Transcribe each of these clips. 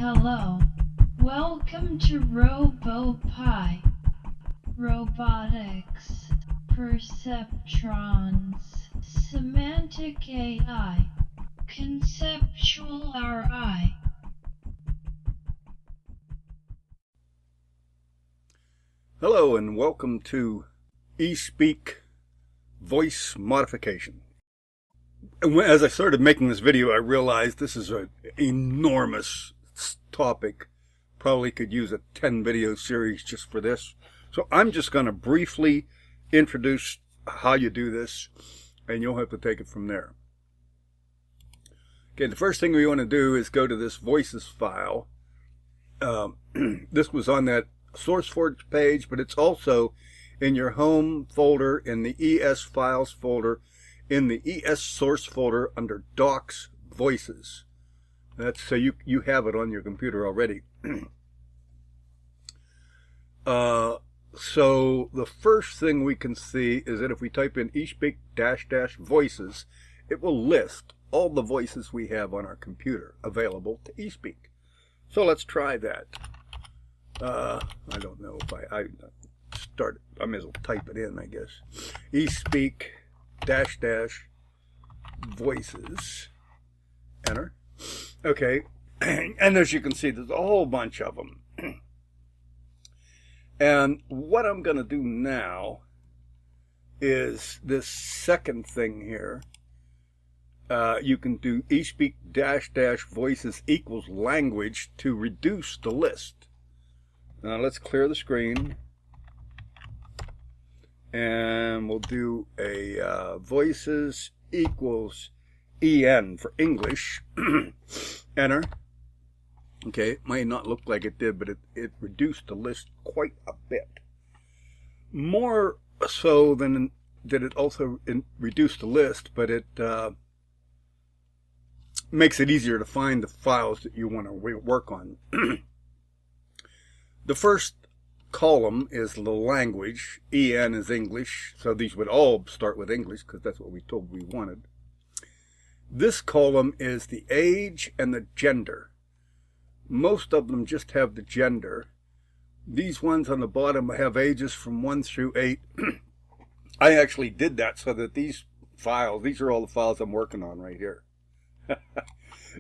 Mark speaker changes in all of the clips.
Speaker 1: Hello. Welcome to RoboPie. Robotics. Perceptrons. Semantic AI. Conceptual RI.
Speaker 2: Hello and welcome to eSpeak voice modification. And as I started making this video, I realized this is an enormous topic. Probably could use a 10 video series just for this. So I'm just going to briefly introduce how you do this, and you'll have to take it from there. Okay, the first thing we want to do is go to this voices file. This was on that SourceForge page, but it's also in your home folder in the ES files folder in the ES source folder under docs voices. That's so you have it on your computer already. So the first thing we can see is that if we type in eSpeak -- voices, it will list all the voices we have on our computer available to eSpeak. So let's try that. I don't know if I start. I may as well type it in, I guess. eSpeak -- voices. Enter. Okay. And as you can see, there's a whole bunch of them. And what I'm going to do now is this second thing here. You can do eSpeak -- voices equals language to reduce the list. Now let's clear the screen, and we'll do a voices equals EN for English. Enter. Okay, it might not look like it did, but it reduced the list quite a bit. More so than that it also reduced the list, but it makes it easier to find the files that you want to work on. The first column is the language. EN is English, so these would all start with English because that's what we told we wanted. This column is the age and the gender. Most of them just have the gender. These ones on the bottom have ages from 1 through 8. I actually did that so that these are all the files I'm working on right here.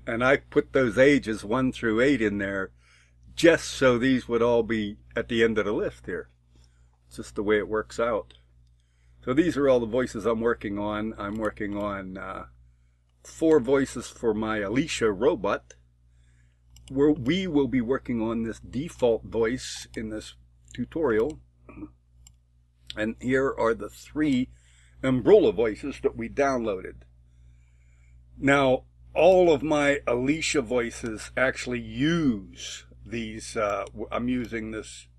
Speaker 2: And I put those ages 1 through 8 in there just so these would all be at the end of the list here. It's just the way it works out. So these are all the voices I'm working on. I'm working on 4 voices for my Alicia robot. We will be working on this default voice in this tutorial. And here are the 3 Umbrella voices that we downloaded. Now, all of my Alicia voices actually use these. I'm using this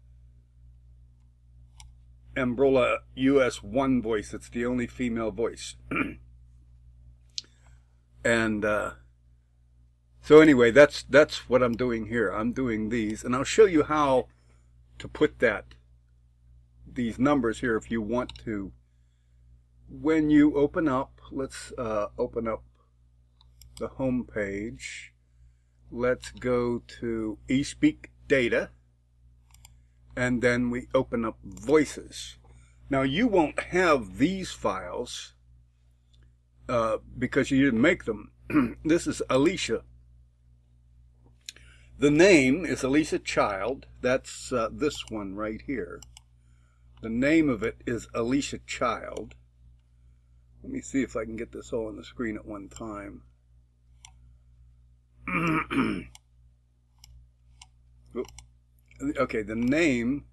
Speaker 2: Umbrella US1 voice. It's the only female voice. And so anyway, that's what I'm doing here. I'm doing these, and I'll show you how to put these numbers here if you want to. When you open up, let's open up the home page. Let's go to eSpeak data, and then we open up voices. Now you won't have these files because you didn't make them. This is Alicia. The name is Alicia Child. That's this one right here. The name of it is Alicia Child. Let me see if I can get this all on the screen at one time. Okay, the name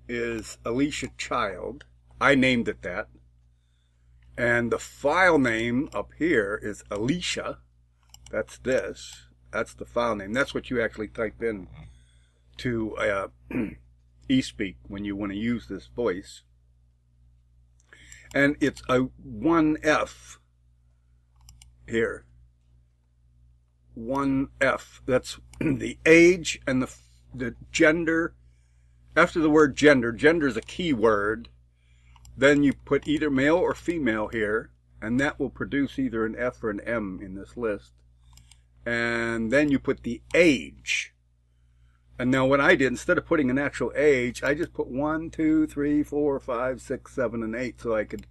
Speaker 2: is Alicia Child. I named it that. And the file name up here is Alicia. That's this. That's the file name. That's what you actually type in to eSpeak when you want to use this voice. And it's a 1F here. 1F. That's the age and the gender. After the word gender is a key word. Then you put either male or female here, and that will produce either an F or an M in this list. And then you put the age And now what I did, instead of putting an actual age, I just put 1, 2, 3, 4, 5, 6, 7, and 8 so I could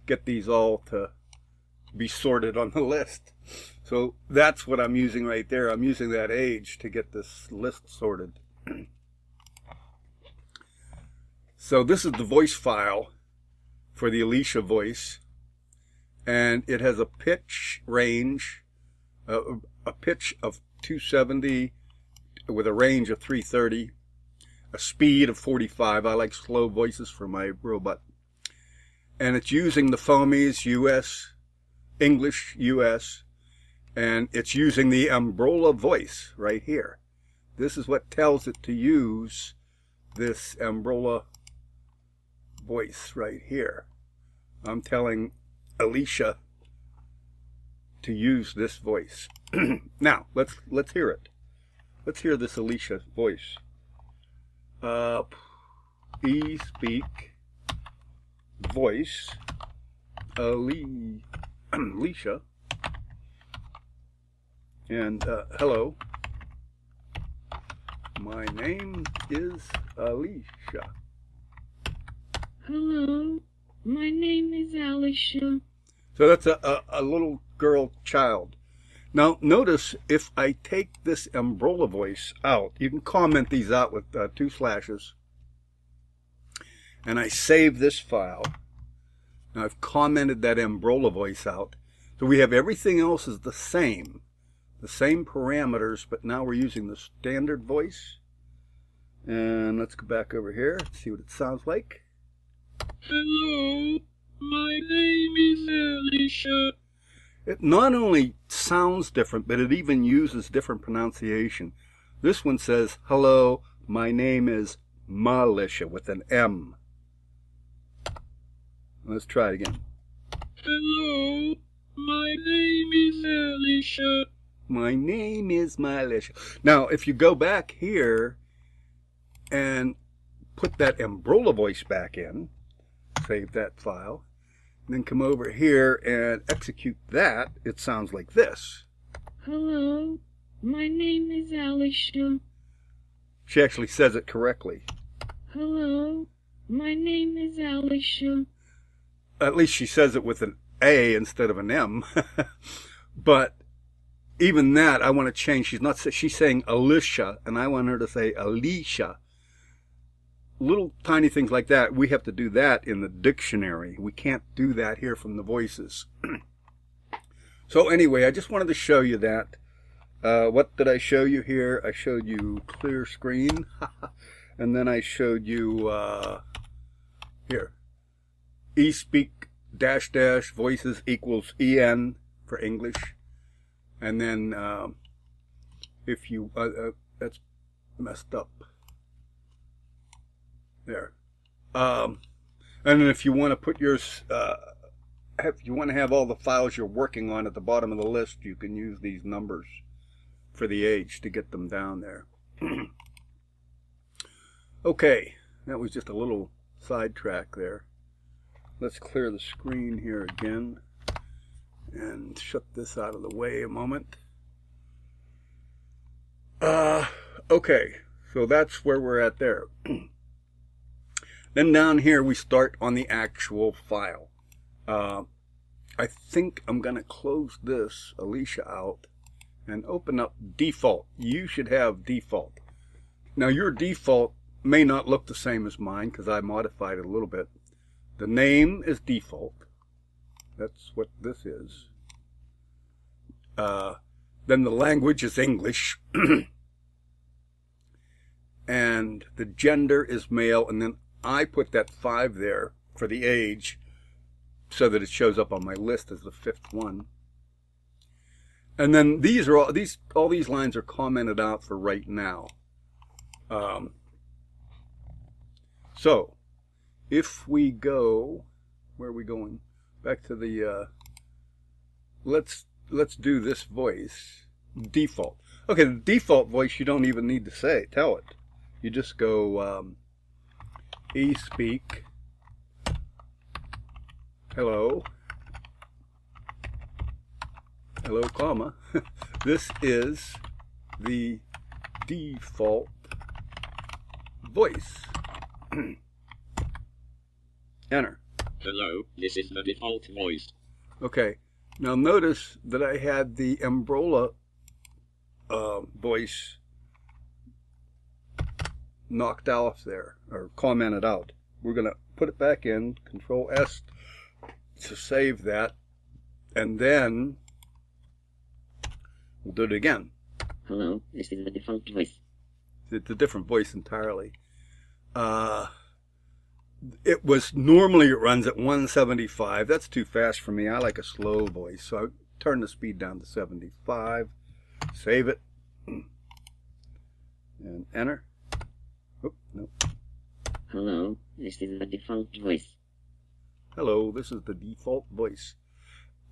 Speaker 2: get these all to be sorted on the list. So that's what I'm using right there. I'm using that age to get this list sorted. So this is the voice file for the Alicia voice, and it has a pitch range, a pitch of 270 with a range of 330, a speed of 45. I like slow voices for my robot. And it's using the foamies US, English US, and it's using the Ambrola voice right here. This is what tells it to use this Ambrola voice right here. I'm telling Alicia to use this voice. Now, let's hear it. Let's hear this Alicia voice. eSpeak voice Alicia, and hello, my name is Alicia.
Speaker 3: Hello, my name is Alicia.
Speaker 2: So that's a little girl child. Now notice if I take this Ambrola voice out, you can comment these out with 2 slashes, and I save this file. Now I've commented that Ambrola voice out. So we have everything else is the same parameters, but now we're using the standard voice. And let's go back over here and see what it sounds like.
Speaker 3: Hello, my name is Alicia.
Speaker 2: It not only sounds different, but it even uses different pronunciation. This one says, hello, my name is Malicia with an M. Let's try it again.
Speaker 3: Hello, my name is Alicia.
Speaker 2: My name is Malicia. Now, if you go back here and put that Ambrola voice back in, save that file, and then come over here and execute that, it sounds like this.
Speaker 3: Hello, my name is Alicia.
Speaker 2: She actually says it correctly.
Speaker 3: Hello, my name is Alicia.
Speaker 2: At least she says it with an A instead of an M. But even that, I want to change. She's saying Alicia, and I want her to say Alicia. Little tiny things like that, we have to do that in the dictionary. We can't do that here from the voices. So anyway, I just wanted to show you that. What did I show you here? I showed you clear screen. And then I showed you here. eSpeak -- voices equals EN for English. And then if you, that's messed up. There. And then if you want to put yours, if you want to have all the files you're working on at the bottom of the list, you can use these numbers for the age to get them down there. Okay, that was just a little sidetrack there. Let's clear the screen here again and shut this out of the way a moment. Okay, so that's where we're at there. Then down here we start on the actual file. I think I'm going to close this Alicia out and open up default. You should have default. Now your default may not look the same as mine because I modified it a little bit. The name is default. That's what this is. Then the language is English. And the gender is male, and then I put that 5 there for the age so that it shows up on my list as the 5th one. And then these are all these lines are commented out for right now. So if we go, where are we going? Back to the let's do this voice default. Okay, the default voice you don't even need to tell it. You just go eSpeak hello, comma. This is the default voice. Enter.
Speaker 4: Hello, this is the default voice.
Speaker 2: Okay, now notice that I had the Ambrola voice knocked off there, or commented out. We're going to put it back in, Control S to save that, and then we'll do it again.
Speaker 3: Hello, this is the default voice.
Speaker 2: It's a different voice entirely. It was, normally it runs at 175. That's too fast for me. I like a slow voice. So I turn the speed down to 75. Save it. And enter. Oop, no.
Speaker 3: Hello, this is the default voice.
Speaker 2: Hello, this is the default voice.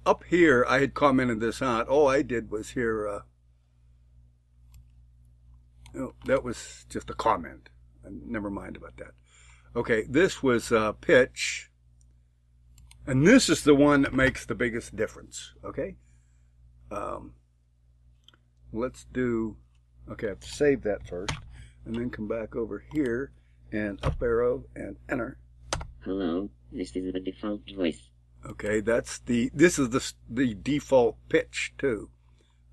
Speaker 2: Up here, I had commented this out. All I did was here, that was just a comment. Never mind about that. Okay, this was pitch. And this is the one that makes the biggest difference. Okay? Let's do... Okay, I have to save that first. And then come back over here and up arrow and enter.
Speaker 3: Hello, this is the default voice.
Speaker 2: Okay, this is the default pitch too.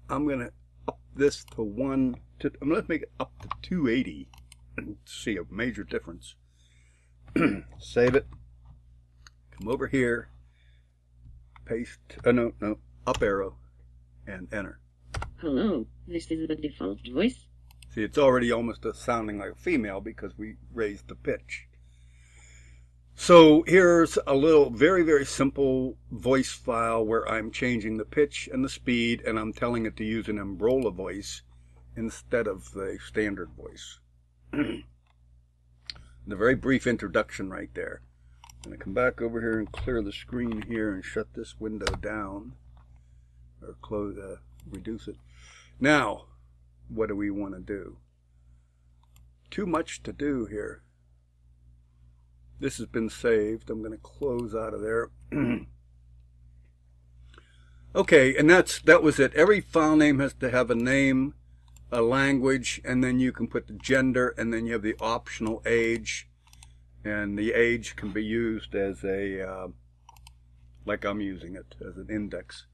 Speaker 2: I'm gonna up this to I'm gonna make it up to 280 and see a major difference. Save it. Come over here. Paste. No, up arrow and enter.
Speaker 3: Hello, this is the default voice.
Speaker 2: See, it's already almost sounding like a female because we raised the pitch. So here's a little very, very simple voice file where I'm changing the pitch and the speed, and I'm telling it to use an Ambrola voice instead of the standard voice. The very brief introduction right there. I'm going to come back over here and clear the screen here and shut this window down, or close, reduce it. Now, what do we want to do? Too much to do here. This has been saved. I'm going to close out of there. Okay, and that was it. Every file name has to have a name, a language, and then you can put the gender, and then you have the optional age, and the age can be used as a, like I'm using it, as an index.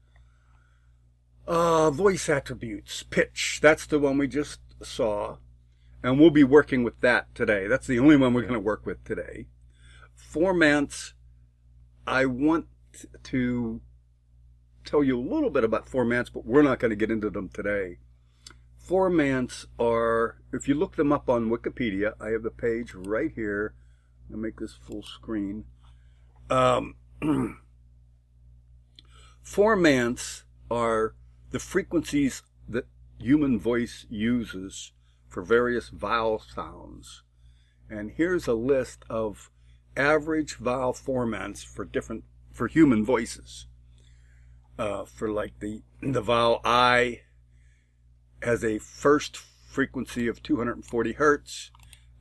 Speaker 2: Voice attributes, pitch, that's the one we just saw, and we'll be working with that today. That's the only one we're going to work with today. Formants, I want to tell you a little bit about formants, but we're not going to get into them today. Formants are, if you look them up on Wikipedia, I have the page right here. I'll make this full screen. Formants are the frequencies that human voice uses for various vowel sounds. And here's a list of average vowel formants for human voices. For like the vowel I has a first frequency of 240 hertz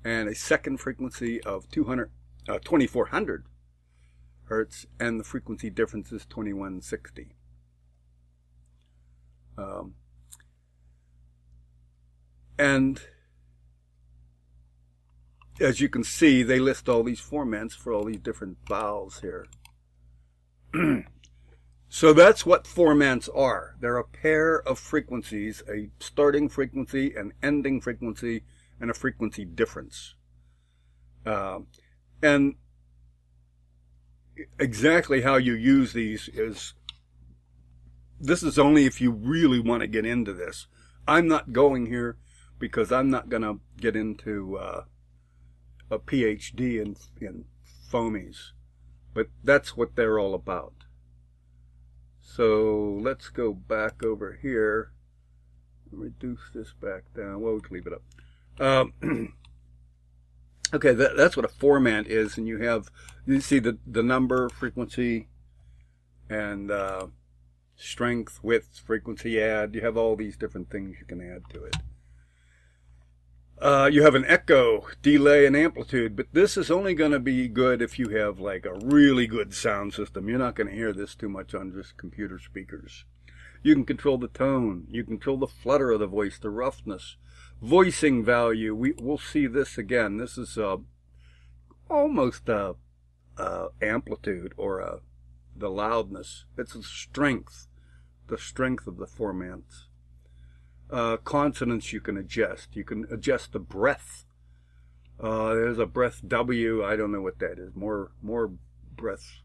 Speaker 2: and a second frequency of 2400 hertz, and the frequency difference is 2160. And as you can see, they list all these formants for all these different vowels here. So that's what formants are. They're a pair of frequencies, a starting frequency, an ending frequency, and a frequency difference. And exactly how you use these this is only if you really want to get into this. I'm not going here because I'm not going to get into a PhD in foamies. But that's what they're all about. So let's go back over here. Reduce this back down. Well, we can leave it up. Okay, that's what a formant is. And you see the number, frequency, and strength, width, frequency add. You have all these different things you can add to it. You have an echo, delay, and amplitude, but this is only going to be good if you have like a really good sound system. You're not going to hear this too much on just computer speakers. You can control the tone. You can control the flutter of the voice, the roughness. Voicing value, we'll see this again. This is almost amplitude or the loudness. It's the strength of the formants. Consonants you can adjust. You can adjust the breath. There's a breath W. I don't know what that is. More breath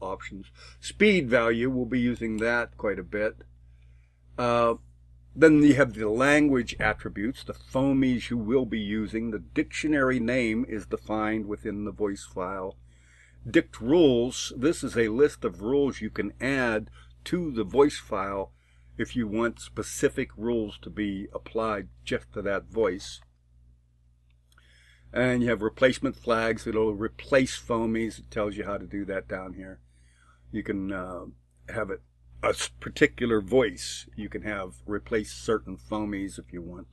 Speaker 2: options. Speed value, we'll be using that quite a bit. Then you have the language attributes, the fonemes you will be using. The dictionary name is defined within the voice file. Dict rules, this is a list of rules you can add to the voice file if you want specific rules to be applied just to that voice. And you have replacement flags. It'll replace fonemes. It tells you how to do that down here. You can have it a particular voice. You can have replace certain fonemes if you want.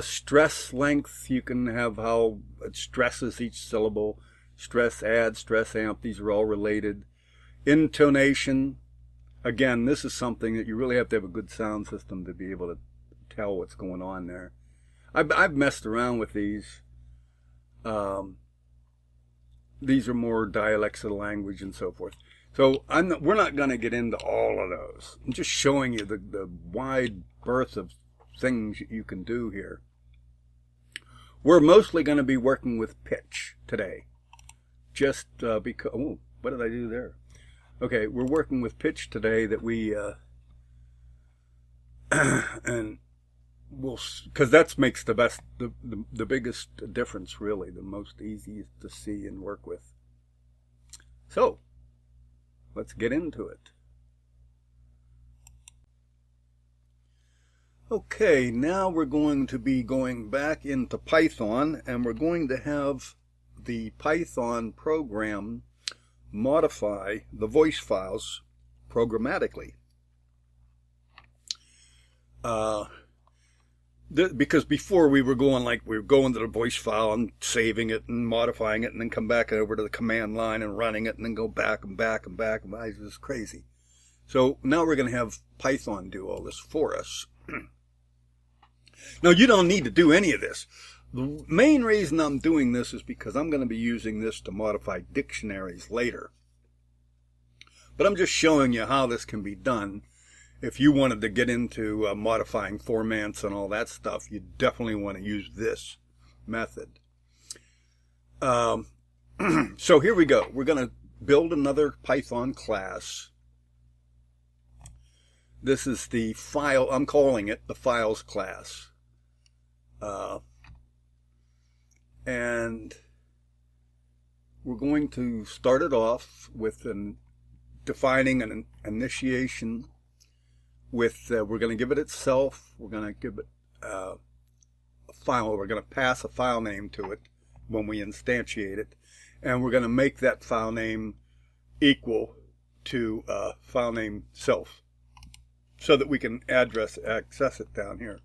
Speaker 2: Stress length, you can have how it stresses each syllable. Stress add, stress amp, these are all related. Intonation, again, this is something that you really have to have a good sound system to be able to tell what's going on there. I've messed around with these. These are more dialects of the language and so forth. So we're not going to get into all of those. I'm just showing you the wide berth of things you can do here. We're mostly going to be working with pitch today. Just because... Oh, what did I do there? Okay, we're working with pitch today that we... and we'll... Because that makes the best... The biggest difference, really. The most easiest to see and work with. So... let's get into it. Okay, now we're going to be going back into Python, and we're going to have the Python program modify the voice files programmatically. Because before we were going to the voice file and saving it and modifying it and then come back over to the command line and running it and then go back and back and back. And it's just crazy. So now we're going to have Python do all this for us. Now you don't need to do any of this. The main reason I'm doing this is because I'm going to be using this to modify dictionaries later. But I'm just showing you how this can be done. If you wanted to get into modifying formats and all that stuff, you definitely want to use this method. So here we go. We're going to build another Python class. This is the file, I'm calling it the files class. And we're going to start it off with defining an initiation with, we're going to give it itself, we're going to give it a file, we're going to pass a file name to it when we instantiate it, and we're going to make that file name equal to file name self, so that we can access it down here.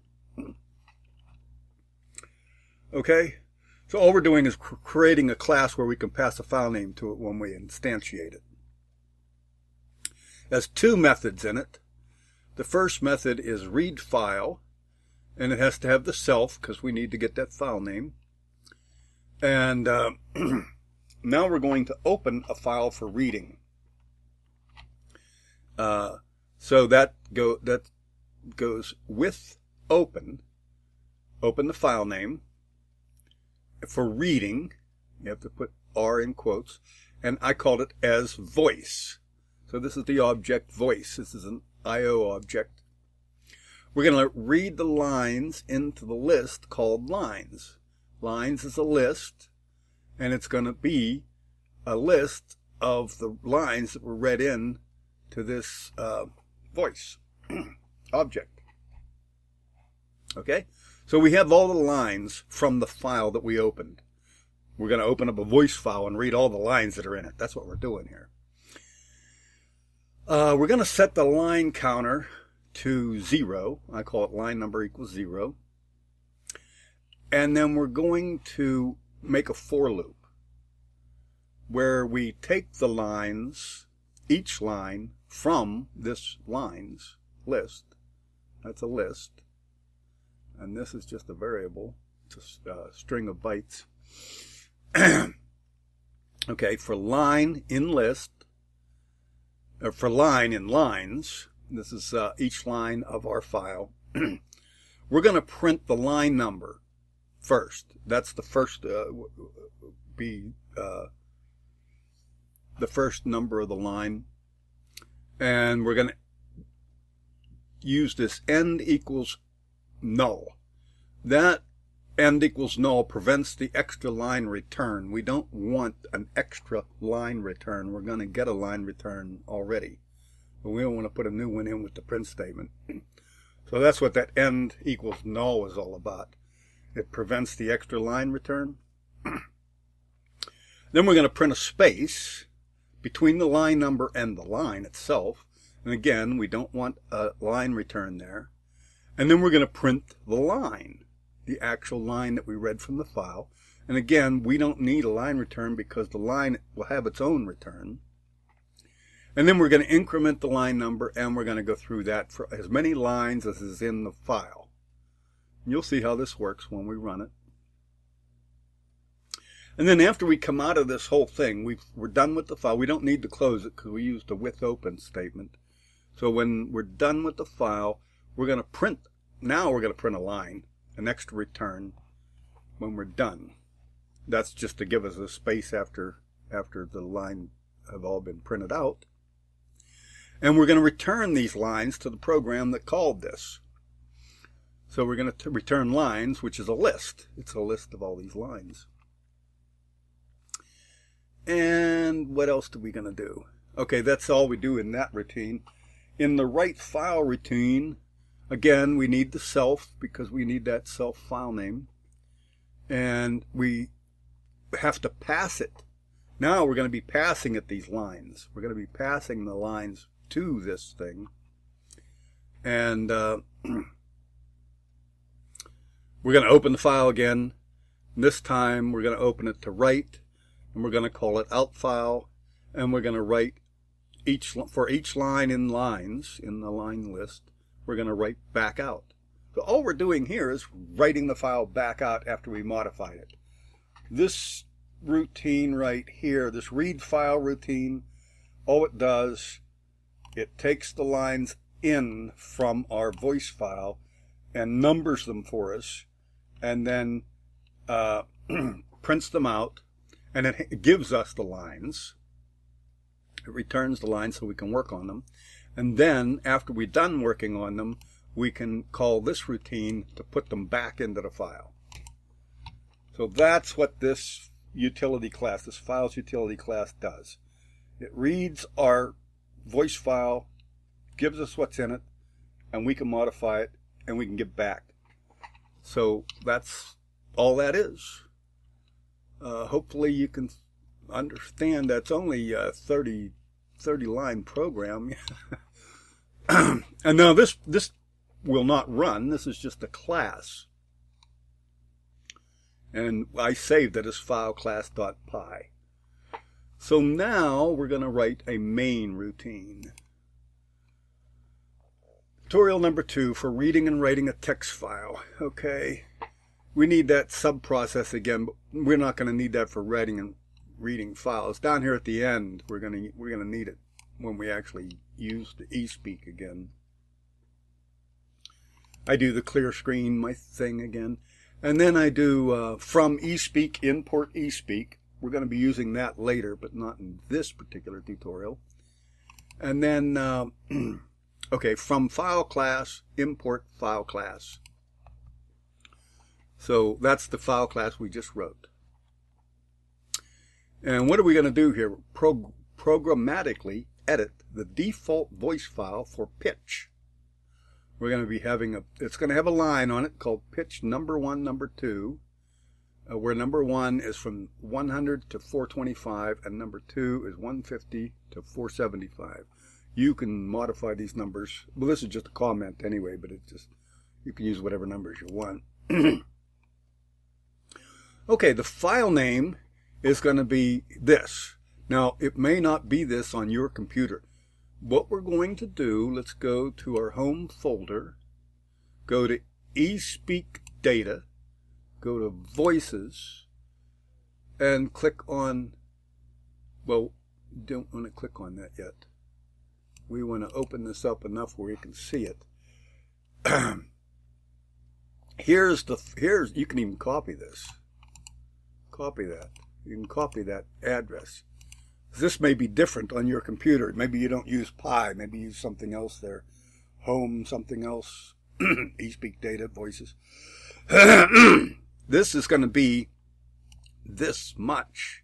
Speaker 2: Okay, so all we're doing is creating a class where we can pass a file name to it when we instantiate it. It has two methods in it. The first method is read file, and it has to have the self because we need to get that file name. And now we're going to open a file for reading. So that goes with open the file name. For reading, you have to put R in quotes, and I called it as voice. So this is the object voice. This is an IO object. We're going to read the lines into the list called lines. Lines is a list, and it's going to be a list of the lines that were read in to this voice object. Okay, so we have all the lines from the file that we opened. We're going to open up a voice file and read all the lines that are in it. That's what we're doing here. We're going to set the line counter to 0. I call it line number equals 0. And then we're going to make a for loop where we take the lines each line from this lines list. That's a list. And this is just a variable. It's a string of bytes. Okay, for line in list, or for line in lines, this is each line of our file. We're going to print the line number first. That's the first the first number of the line. And we're going to use this end equals null. That end equals null prevents the extra line return. We don't want an extra line return. We're going to get a line return already. But we don't want to put a new one in with the print statement. So that's what that end equals null is all about. It prevents the extra line return. Then we're going to print a space between the line number and the line itself. And again, we don't want a line return there. And then we're going to print the line, the actual line that we read from the file. And again, we don't need a line return because the line will have its own return. And then we're going to increment the line number, and we're going to go through that for as many lines as is in the file. And you'll see how this works when we run it. And then after we come out of this whole thing, we're done with the file. We don't need to close it because we used the with open statement. So when we're done with the file, we're going to print. Now we're going to print a line, an extra return when we're done. That's just to give us a space after the line have all been printed out. And we're going to return these lines to the program that called this. So we're going to return lines, which is a list. It's a list of all these lines. And what else are we going to do? Okay, that's all we do in that routine. In the write file routine, again, we need the self because we need that self file name. And we have to pass it. Now we're going to be passing it these lines. We're going to be passing the lines to this thing. And we're going to open the file again. This time we're going to open it to write. And we're going to call it out file. And we're going to write for each line in lines, in the line list, we're going to write back out. So all we're doing here is writing the file back out after we modified it. This routine right here, this read file routine, all it does, it takes the lines in from our voice file and numbers them for us, and then prints them out, and it gives us the lines. It returns the lines so we can work on them. And then, after we're done working on them, we can call this routine to put them back into the file. So that's what this utility class, this files utility class does. It reads our voice file, gives us what's in it, and we can modify it, and we can give back. So that's all that is. Hopefully you can understand that's only a 30 line program. And now this will not run. This is just a class. And I saved it as file class.py. So now we're going to write a main routine. Tutorial number 2 for reading and writing a text file. Okay. We need that sub-process again, but we're not going to need that for writing and reading files. Down here at the end, we're going to need it when we actually use the eSpeak again. I do the clear screen, my thing again. And then I do from eSpeak, import eSpeak. We're going to be using that later, but not in this particular tutorial. And then, okay, from file class, import file class. So that's the file class we just wrote. And what are we going to do here? Programmatically edit the default voice file for pitch. We're going to be having it's going to have a line on it called pitch number 1, number 2, where number 1 is from 100 to 425 and number 2 is 150 to 475. You can modify these numbers. Well, this is just a comment anyway, but it's just, you can use whatever numbers you want. Okay, the file name is going to be this. Now, it may not be this on your computer. What we're going to do, let's go to our home folder, go to eSpeak Data, go to Voices, and click on, well, don't want to click on that yet. We want to open this up enough where you can see it. Here's, you can even copy this. Copy that. You can copy that address. This may be different on your computer. Maybe you don't use Pi. Maybe you use something else there. Home, something else. eSpeak Data, Voices. This is going to be this much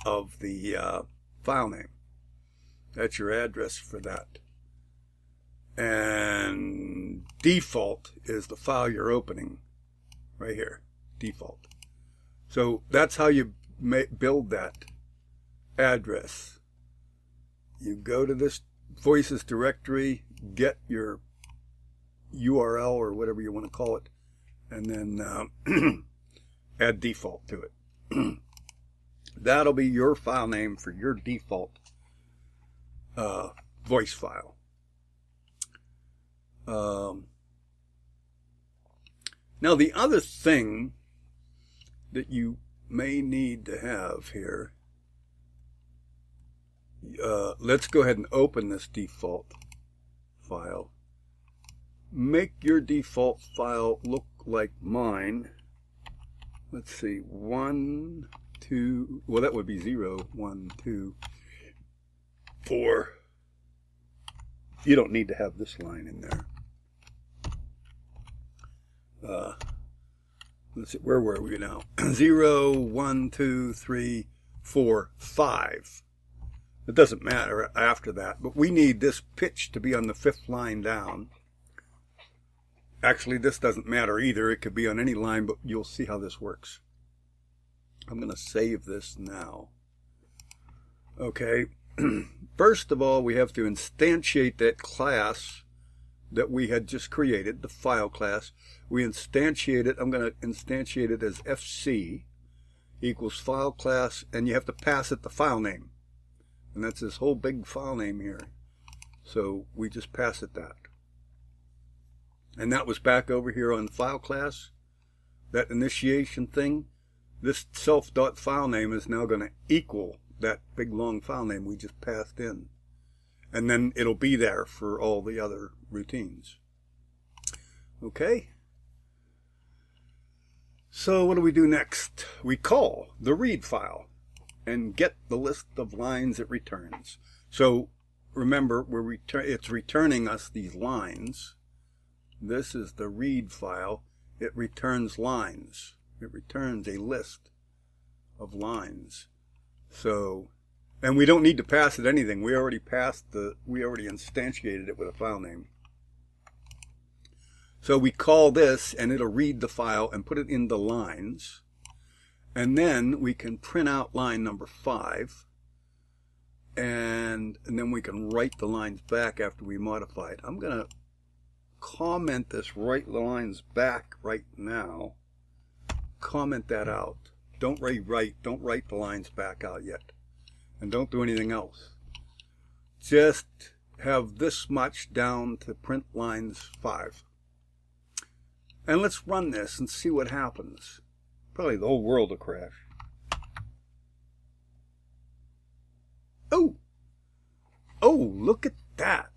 Speaker 2: of the file name. That's your address for that. And default is the file you're opening. Right here. Default. So that's how you build that address. You go to this Voices directory, get your URL or whatever you want to call it, and then add default to it. That'll be your file name for your default voice file. Now the other thing that you may need to have here, let's go ahead and open this default file. Make your default file look like mine. Let's see, 1, 2, well that would be 0, 1, 2, 4. You don't need to have this line in there. Let's see, where were we now? 0, 1, 2, 3, 4, 5. It doesn't matter after that, but we need this pitch to be on the 5th line down. Actually, this doesn't matter either. It could be on any line, but you'll see how this works. I'm going to save this now. Okay. First of all, we have to instantiate that class that we had just created, the file class. We instantiate it. I'm going to instantiate it as FC equals file class, and you have to pass it the file name. And that's this whole big file name here. So we just pass it that. And that was back over here on file class, that initiation thing. This self.file name is now going to equal that big long file name we just passed in. And then it'll be there for all the other routines. Okay? So what do we do next? We call the read file and get the list of lines it returns. So remember, it's returning us these lines. This is the read file. It returns lines. It returns a list of lines. So, and we don't need to pass it anything. We already instantiated it with a file name. So we call this and it'll read the file and put it in the lines. And then we can print out line number 5. And then we can write the lines back after we modify it. I'm going to comment this, write the lines back right now. Comment that out. Don't rewrite. Don't write the lines back out yet. And don't do anything else. Just have this much down to print lines 5. And let's run this and see what happens. Probably the whole world will crash. Oh! Oh, look at that.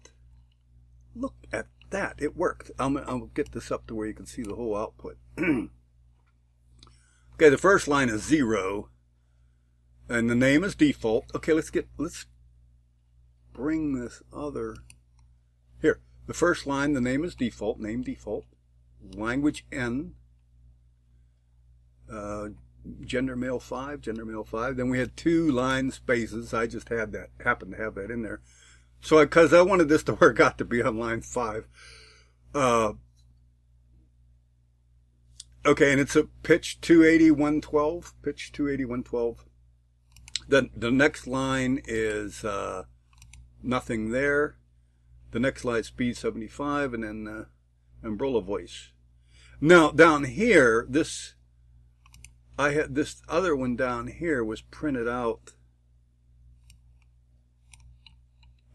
Speaker 2: Look at that. It worked. I'll get this up to where you can see the whole output. Okay, the first line is 0. And the name is default. Okay, let's bring this other. Here, the first line, the name is default, name default. Language N. Gender male 5, gender male 5. Then we had 2 line spaces. I just had that, happened to have that in there. So, because I wanted this to work out to be on line 5. Okay, and it's a pitch 280, 112. Pitch 280, 112. The next line is nothing there. The next line is speed 75, and then umbrella voice. Now, down here, I had this other one down here was printed out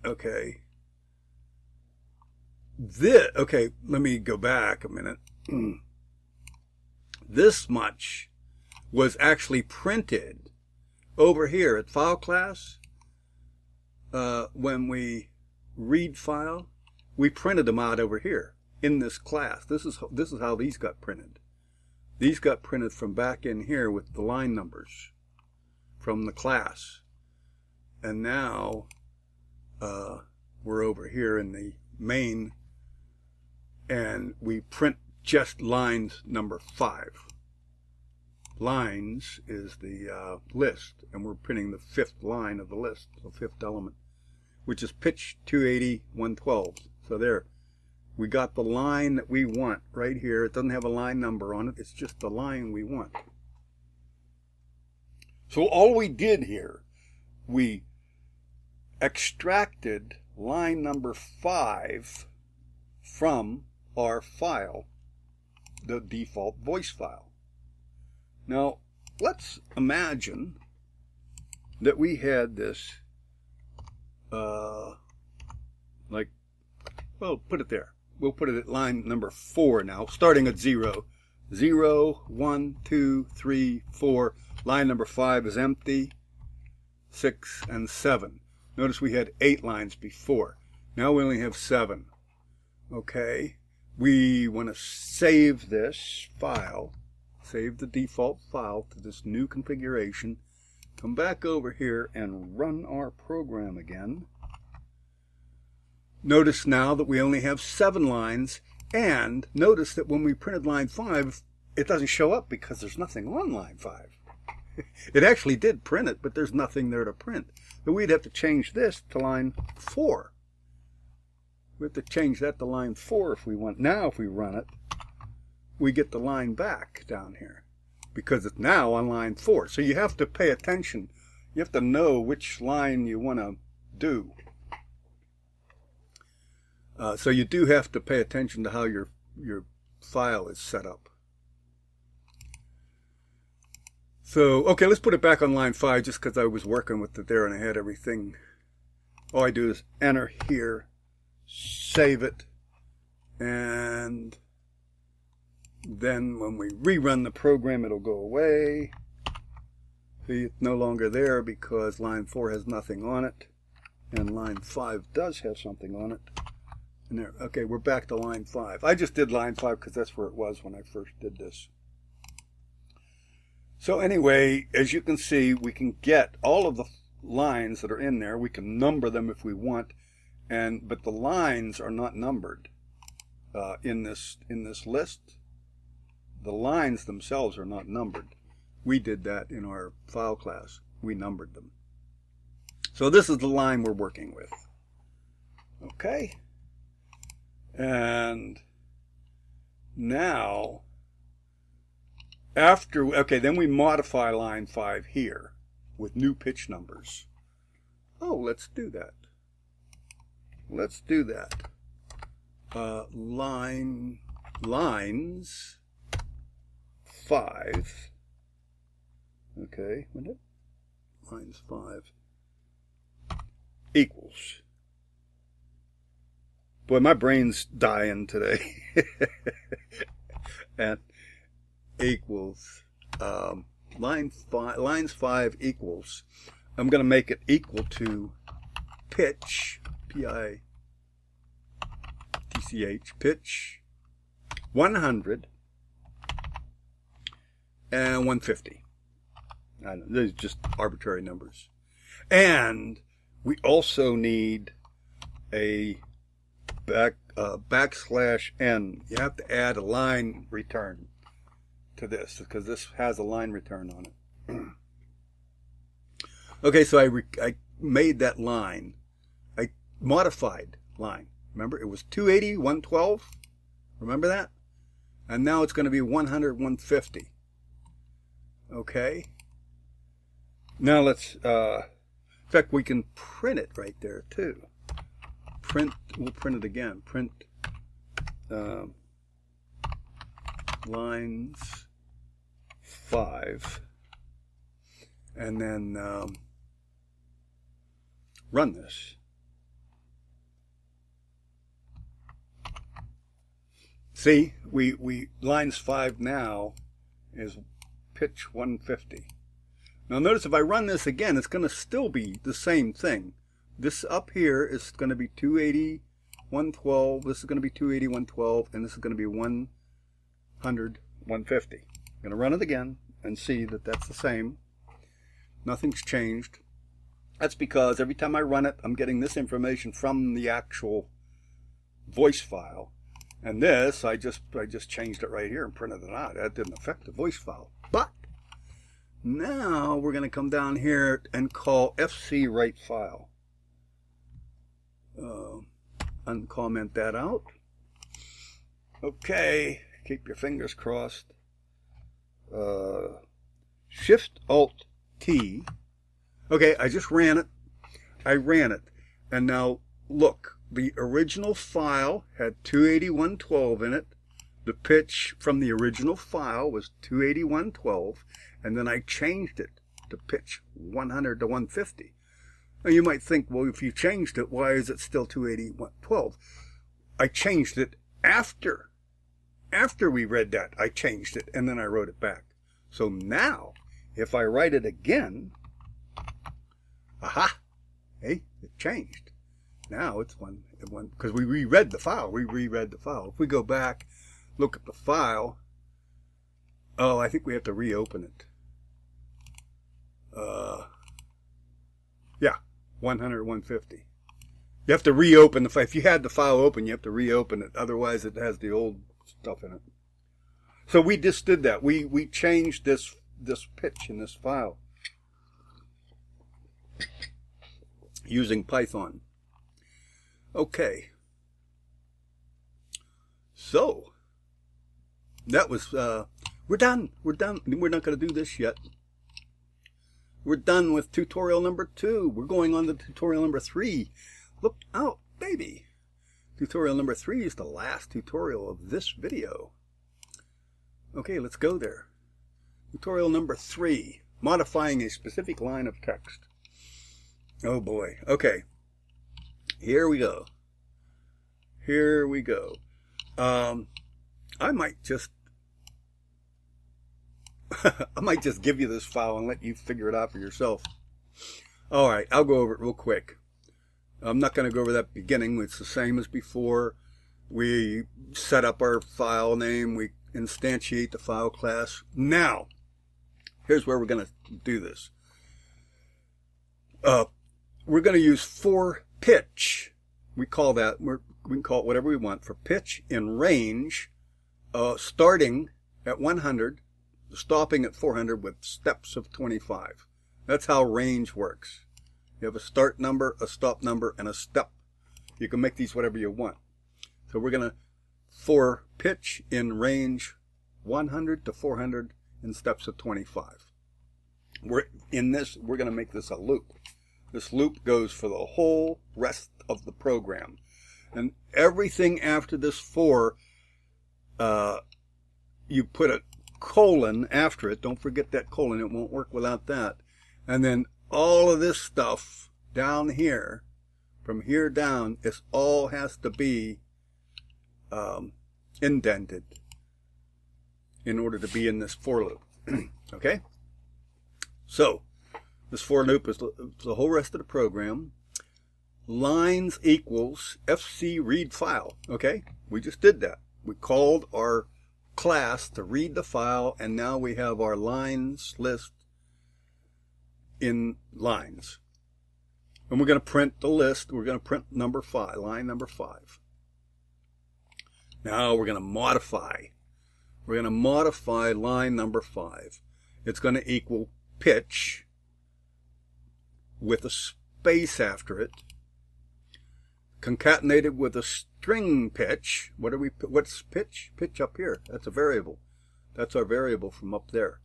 Speaker 2: Okay. Okay, let me go back a minute. This much was actually printed over here at file class. When we read file, we printed them out over here in this class. This is how these got printed. These got printed from back in here with the line numbers from the class. And now we're over here in the main, and we print just lines number 5. Lines is the list, and we're printing the 5th line of the list, the 5th element, which is pitch 280, 112. So there, we got the line that we want right here. It doesn't have a line number on it. It's just the line we want. So all we did here, we extracted line number 5 from our file, the default voice file. Now, let's imagine that we had this, put it there. We'll put it at line number 4 now, starting at 0. 0, 1, 2, 3, 4. Line number 5 is empty. 6 and 7. Notice we had 8 lines before. Now we only have 7. Okay. We want to save this file, save the default file to this new configuration, come back over here and run our program again. Notice now that we only have 7 lines, and notice that when we printed line 5, it doesn't show up because there's nothing on line 5. It actually did print it, but there's nothing there to print. So we'd have to change this to line 4. We have to change that to line 4 if we want. Now if we run it, we get the line back down here because it's now on line 4. So you have to pay attention. You have to know which line you want to do. So you do have to pay attention to how your file is set up. So, okay, let's put it back on line 5 just because I was working with it there and I had everything. All I do is enter here, save it, and then when we rerun the program, it'll go away. See, it's no longer there because line 4 has nothing on it, and line 5 does have something on it. And there, okay, we're back to line 5. I just did line 5 because that's where it was when I first did this. So anyway, as you can see, we can get all of the lines that are in there. We can number them if we want, but the lines are not numbered in this list. The lines themselves are not numbered. We did that in our file class. We numbered them. So this is the line we're working with. Okay. And now, then we modify line 5 here with new pitch numbers. Oh, let's do that. Let's do that. Lines 5. Okay, lines 5 equals. Boy, my brain's dying today. And equals lines 5 equals. I'm going to make it equal to pitch, P-I-T-C-H, pitch 100 and 150. I know, these are just arbitrary numbers. And we also need a backslash n. You have to add a line return to this because this has a line return on it. Okay, so I made that line. I modified line. Remember, it was 280, 112. Remember that? And now it's going to be 100, 150. Okay. Now let's, in fact, we can print it right there too. We'll print it again. Print lines 5, and then run this. See, we lines 5 now is pitch 150. Now notice if I run this again, it's going to still be the same thing. This up here is going to be 280, 112. This is going to be 280, 112, and this is going to be 100, 150. I'm going to run it again and see that that's the same. Nothing's changed. That's because every time I run it, I'm getting this information from the actual voice file. And this, I just changed it right here and printed it out. That didn't affect the voice file. But now we're going to come down here and call FC write file. Uncomment that out. Okay, keep your fingers crossed. Shift Alt T. Okay, I just ran it. I ran it. And now look, the original file had 280/112 in it. The pitch from the original file was 280/112, and then I changed it to pitch 100 to 150. Now you might think, well, if you changed it, why is it still 280/112? I changed it after we read that. I changed it, and then I wrote it back. So now, if I write it again, aha, hey, it changed. Now it's one because we reread the file. If we go back, look at the file. Oh, I think we have to reopen it. Yeah, 100, 150. You have to reopen the file. If you had the file open, you have to reopen it. Otherwise, it has the old stuff in it. So we just did that. We changed this pitch in this file using Python. Okay. So that was we're done. We're not going to do this yet. We're done with tutorial number 2. We're going on to tutorial number 3. Look out, baby. Tutorial number 3 is the last tutorial of this video. Okay, let's go there. Tutorial number 3, modifying a specific line of text. Oh boy. Okay. Here we go. I might just give you this file and let you figure it out for yourself. All right, I'll go over it real quick. I'm not going to go over that beginning. It's the same as before. We set up our file name. We instantiate the file class. Now, here's where we're going to do this. We're going to use for pitch. We can call it whatever we want. For pitch in range, starting at 100, stopping at 400 with steps of 25. That's how range works. You have a start number, a stop number, and a step. You can make these whatever you want. So we're going to, for pitch in range 100 to 400 in steps of 25. We're going to make this a loop. This loop goes for the whole rest of the program. And everything after this for, you put a colon after it. Don't forget that colon. It won't work without that. And then all of this stuff down here, from here down, it all has to be indented in order to be in this for loop. Okay? So, this for loop is the whole rest of the program. Lines equals FC read file. Okay? We just did that. We called our class to read the file, and now we have our lines list in lines. And we're going to print the list. We're going to print number 5, line number 5. Now we're going to modify. We're going to modify line number 5. It's going to equal pitch with a space after it, concatenated with a string pitch. What's pitch? Pitch up here. That's a variable. That's our variable from up there.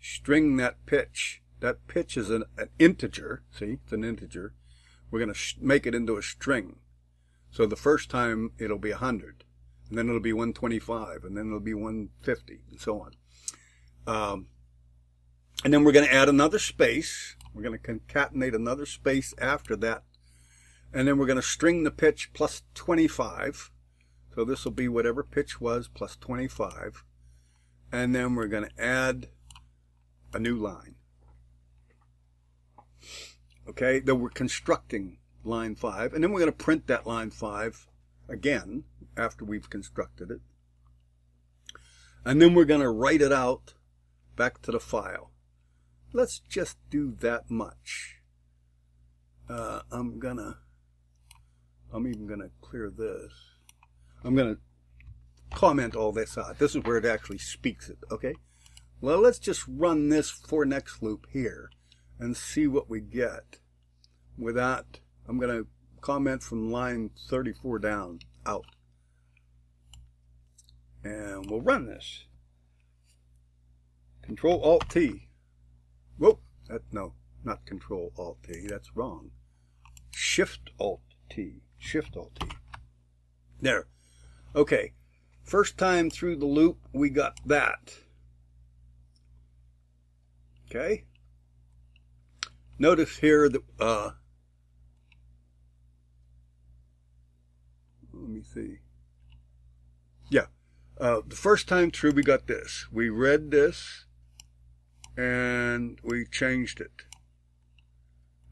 Speaker 2: String that pitch. That pitch is an integer. See, it's an integer. We're going to make it into a string. So the first time it'll be 100, and then it'll be 125, and then it'll be 150, and so on. And then we're going to add another space. We're going to concatenate another space after that. And then we're going to string the pitch plus 25. So this will be whatever pitch was plus 25. And then we're going to add a new line. Okay, then we're constructing line 5. And then we're going to print that line 5 again after we've constructed it. And then we're going to write it out back to the file. Let's just do that much. I'm even going to clear this. I'm going to comment all this out. This is where it actually speaks it, okay? Well, let's just run this for next loop here and see what we get without, I'm going to comment from line 34 down, out. And we'll run this. Control-Alt-T. Whoa, no, not Control-Alt-T, that's wrong. Shift-Alt-T, Shift-Alt-T. There. Okay, first time through the loop, we got that. Okay. Notice here that, let me see. Yeah, the first time through, we got this. We read this, and we changed it.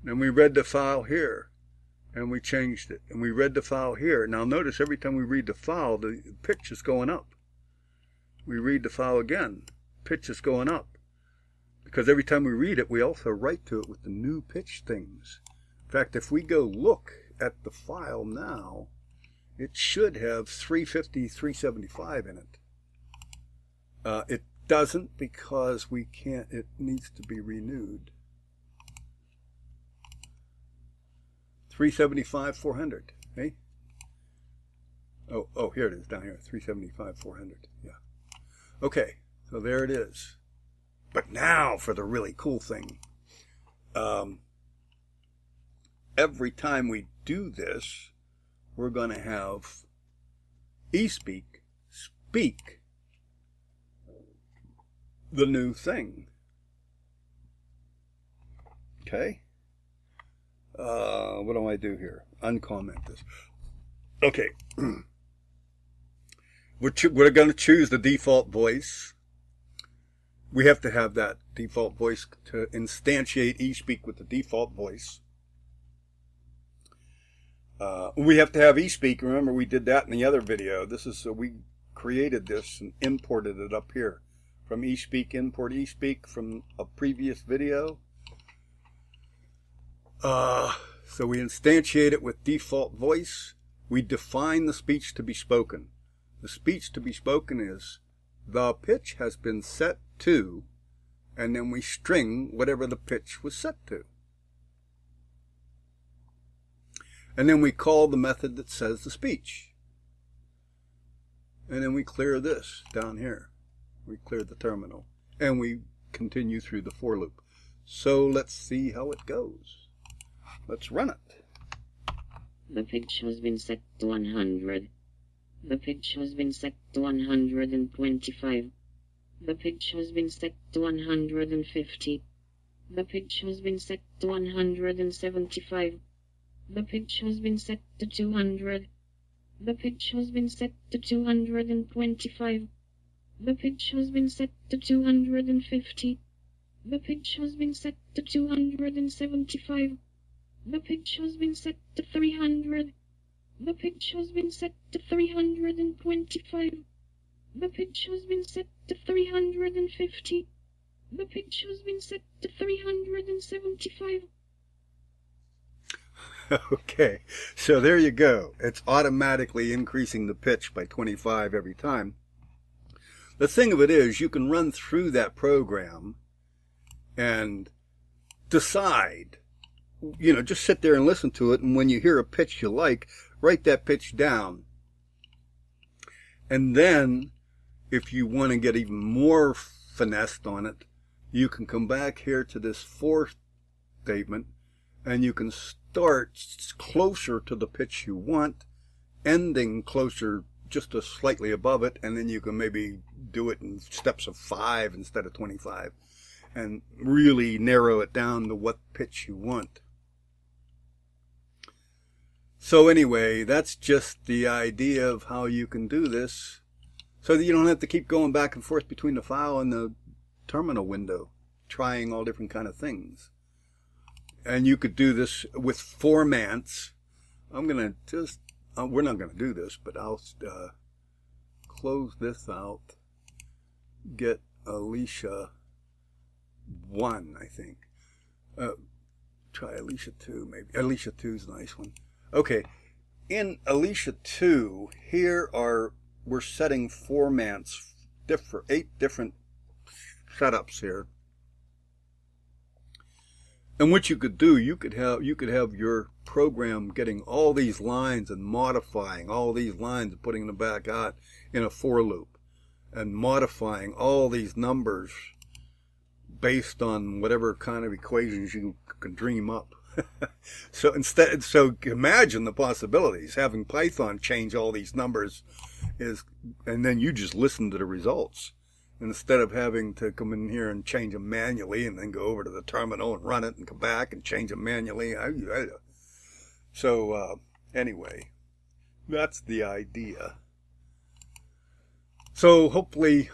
Speaker 2: Then we read the file here, and we changed it. And we read the file here. Now notice every time we read the file, the pitch is going up. We read the file again, pitch is going up. Because every time we read it, we also write to it with the new pitch things. In fact, if we go look at the file now, it should have 350, 375 in it. It doesn't because we can't, it needs to be renewed. 375, 400, eh? Oh, here it is down here, 375, 400, yeah. Okay, so there it is. But now for the really cool thing. Every time we do this, we're going to have eSpeak speak the new thing. Okay? What do I do here? Uncomment this. Okay. We're going to choose the default voice. We have to have that default voice to instantiate eSpeak with the default voice. We have to have eSpeak. Remember, we did that in the other video. This is we created this and imported it up here from eSpeak. Import eSpeak from a previous video. So we instantiate it with default voice. We define the speech to be spoken. The speech to be spoken is the pitch has been set to, and then we string whatever the pitch was set to. And then we call the method that says the speech. And then we clear this down here. We clear the terminal. And we continue through the for loop. So let's see how it goes. Let's run it.
Speaker 3: The pitch has been set to 100. The pitch has been set to 125. The pitch has been set to 150. The pitch has been set to 175. The pitch has been set to 200. The pitch has been set to 225. The pitch has been set to 250. The pitch has been set to 275. The pitch has been set to 300. The pitch has been set to 325. The pitch has been set to 350. The pitch has been set to 375.
Speaker 2: Okay, so there you go. It's automatically increasing the pitch by 25 every time. The thing of it is, you can run through that program and decide, just sit there and listen to it, and when you hear a pitch you like, write that pitch down. And then, if you want to get even more finessed on it, you can come back here to this for statement, and you can start closer to the pitch you want, ending closer just slightly above it, and then you can maybe do it in steps of 5 instead of 25, and really narrow it down to what pitch you want. So anyway, that's just the idea of how you can do this so that you don't have to keep going back and forth between the file and the terminal window, trying all different kind of things. And you could do this with formats. I'm going to just, we're not going to do this, but I'll close this out, get Alicia 1, I think. Try Alicia 2, maybe. Alicia 2 is a nice one. Okay, in Alicia 2, we're setting formats, 8 different setups here. And what you could do, you could have your program getting all these lines and modifying all these lines and putting them back out in a for loop, and modifying all these numbers based on whatever kind of equations you can dream up. So imagine the possibilities. Having Python change all these numbers and then you just listen to the results instead of having to come in here and change them manually and then go over to the terminal and run it and come back and change them manually. So anyway, that's the idea. So hopefully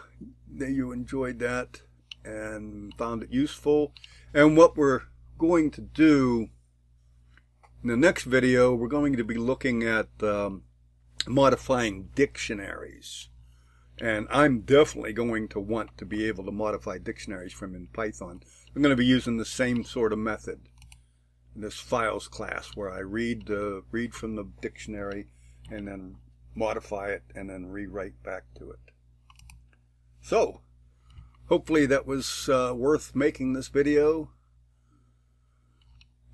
Speaker 2: that you enjoyed that and found it useful. And what we're going to do in the next video, we're going to be looking at modifying dictionaries. And I'm definitely going to want to be able to modify dictionaries from in Python. I'm going to be using the same sort of method in this files class where I read from the dictionary and then modify it and then rewrite back to it. So hopefully that was worth making this video.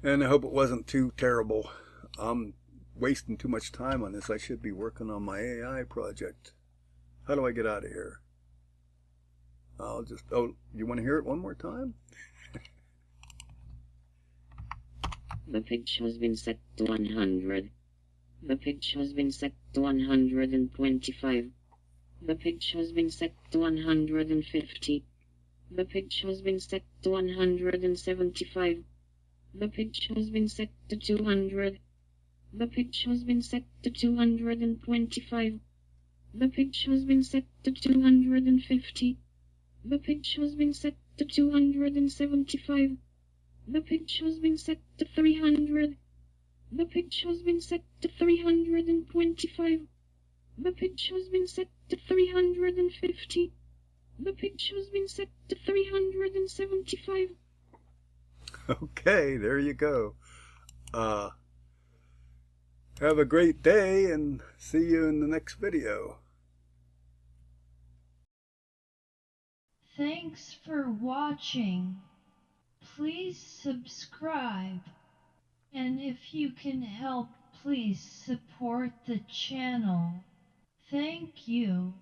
Speaker 2: And I hope it wasn't too terrible. I'm wasting too much time on this. I should be working on my AI project. How do I get out of here? You want to hear it one more time?
Speaker 3: The pitch has been set to 100. The pitch has been set to 125. The pitch has been set to 150. The pitch has been set to 175. The pitch has been set to 200. The pitch has been set to 225. The pitch has been set to 250. The pitch has been set to 275. The pitch has been set to 300. The pitch has been set to 325. The pitch has been set to 350. The pitch has been set to 375.
Speaker 2: Okay, there you go. Have a great day and see you in the next video.
Speaker 1: Thanks for watching. Please subscribe. And if you can help, please support the channel. Thank you.